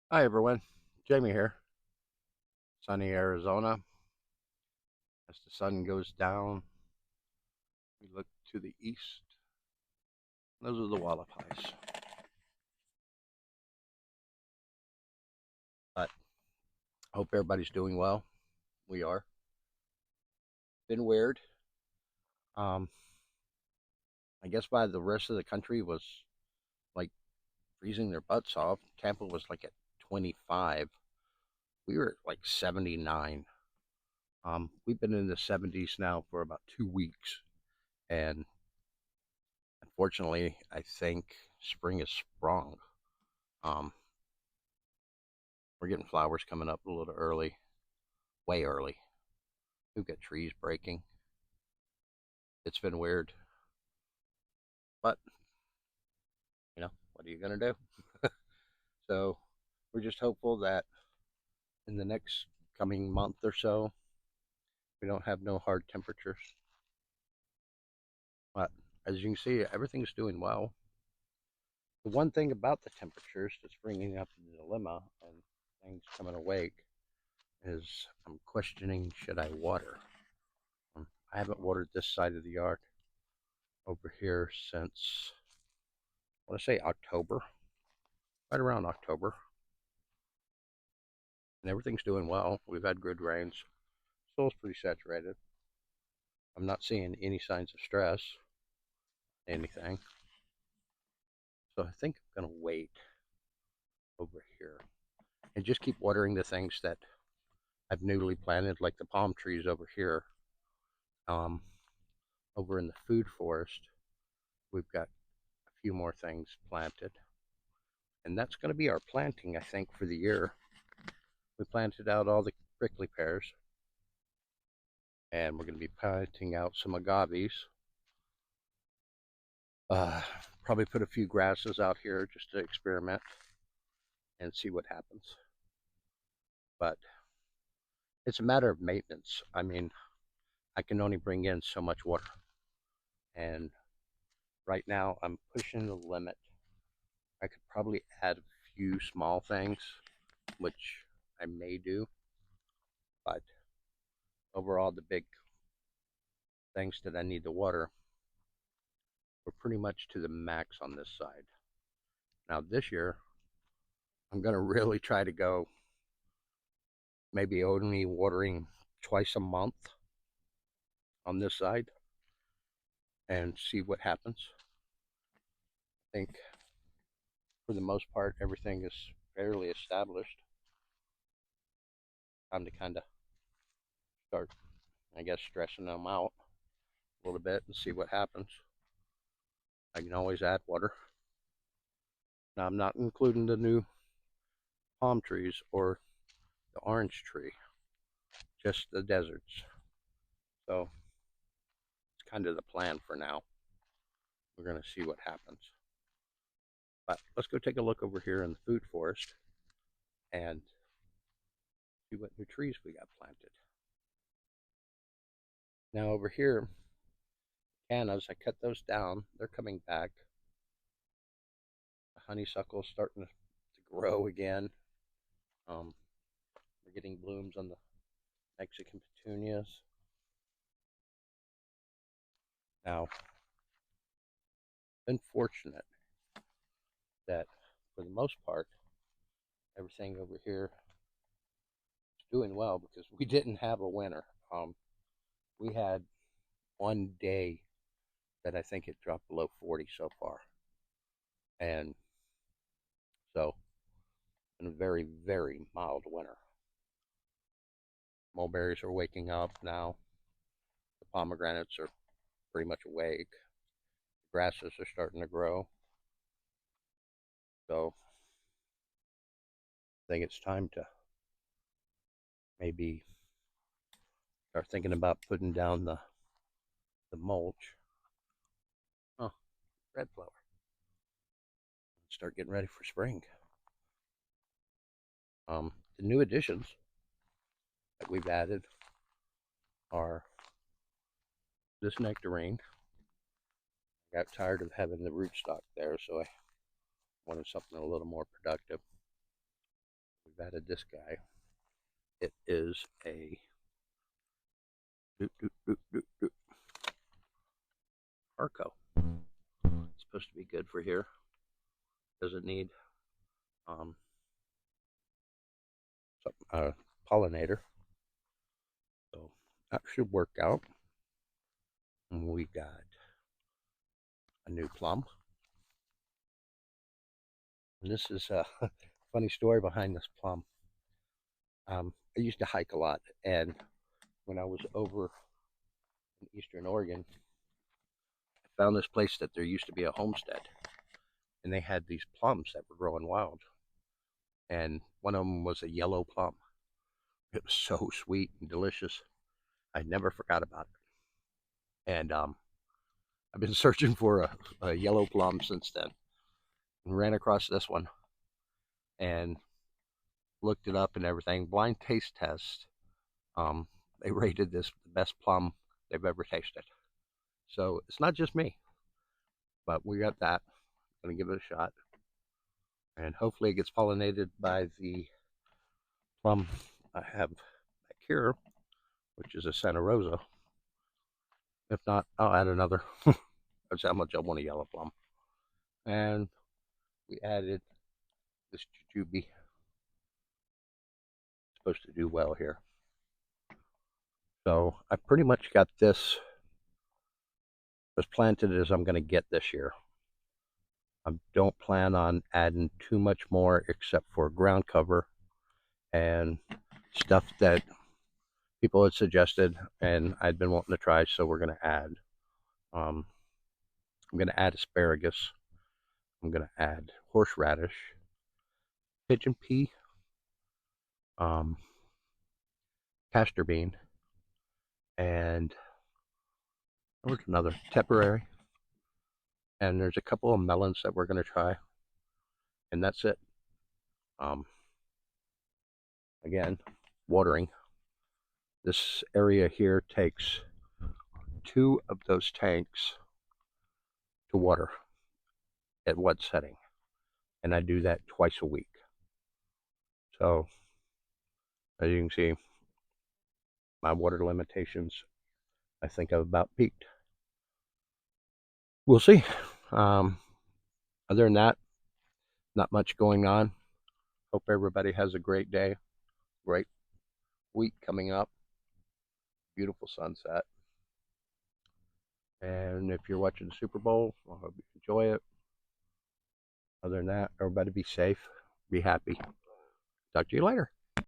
Hi everyone, Jamie here, sunny Arizona. As the sun goes down, we look to the east. Those are the wallabies. But I hope everybody's doing well. We are. Been weird. Um, I guess by the rest of the country was like freezing their butts off. Tampa was like at 25. We were at like 79. We've been in the 70s now for about 2 weeks, and unfortunately, I think spring is sprung. Um, we're getting flowers coming up a little early, way early. We've got trees breaking. It's been weird, but what are you gonna do? So we're just hopeful that in the next coming month or so, we don't have no hard temperatures. But as you can see, everything's doing well. The one thing about the temperatures that's bringing up the dilemma and things coming awake is I'm questioning, should I water? I haven't watered this side of the yard over here since, I want to say October, right around October, and everything's doing well. We've had good rains. Soil's pretty saturated. I'm not seeing any signs of stress, anything. So I think I'm going to wait over here and just keep watering the things that I've newly planted, like the palm trees over here. Um, Over in the food forest, we've got a few more things planted. And that's going to be our planting, I think, for the year. We planted out all the prickly pears, and we're going to be planting out some agaves. Uh, Probably put a few grasses out here just to experiment and see what happens. But it's a matter of maintenance. I mean, I can only bring in so much water. And right now, I'm pushing the limit. I could probably add a few small things, which I may do. But overall, the big things that I need the water, we're pretty much to the max on this side. Now, this year, I'm going to really try to go maybe only watering twice a month on this side and see what happens. I think for the most part, everything is fairly established. Time to kind of start, I guess, stressing them out a little bit and see what happens. I can always add water. Now, I'm not including the new palm trees or the orange tree, just the deserts. So it's kind of the plan for now. We're going to see what happens. But let's go take a look over here in the food forest and see what new trees we got planted. Now, over here, cannas, I cut those down. They're coming back. The honeysuckle's starting to grow again. We're getting blooms on the Mexican petunias. Now, been fortunate that for the most part, everything over here is doing well because we didn't have a winter. We had one day that I think it dropped below 40 so far. And so, in a very, very mild winter. Mulberries are waking up now. The pomegranates are pretty much awake. The grasses are starting to grow. So, I think it's time to maybe start thinking about putting down the mulch. Oh, red flower. Start getting ready for spring. The new additions that we've added are this nectarine. I got tired of having the rootstock there, so I wanted something a little more productive. I've added this guy. It is a Arco. It's supposed to be good for here. Doesn't need pollinator. So that should work out. And we got a new plum. And this is a funny story behind this plum. I used to hike a lot, and when I was over in Eastern Oregon, I found this place that there used to be a homestead, and they had these plums that were growing wild. And one of them was a yellow plum. It was so sweet and delicious. I never forgot about it. And I've been searching for a yellow plum since then, and ran across this one and looked it up and everything. Blind taste test. They rated this the best plum they've ever tasted. So it's not just me, but we got that. Gonna give it a shot, and hopefully it gets pollinated by the plum I have back here, which is a Santa Rosa. If not, I'll add another. That's how much I want a yellow plum. And we added this jujube. It's supposed to do well here. So I pretty much got this as planted as I'm going to get this year. I don't plan on adding too much more except for ground cover and stuff that people had suggested and I'd been wanting to try, so we're going to add. I'm going to add asparagus. I'm going to add horseradish, pigeon pea, castor bean, and there's another temporary. And there's a couple of melons that we're going to try, and that's it. Again, watering. This area here takes 2 of those tanks to water at one setting, and I do that twice a week. So as you can see, my water limitations, I think, have about peaked. We'll see. Other than that, not much going on. Hope everybody has a great day, great week coming up. Beautiful sunset. And if you're watching the Super Bowl, I hope you enjoy it. Other than that, everybody be safe, be happy. Talk to you later.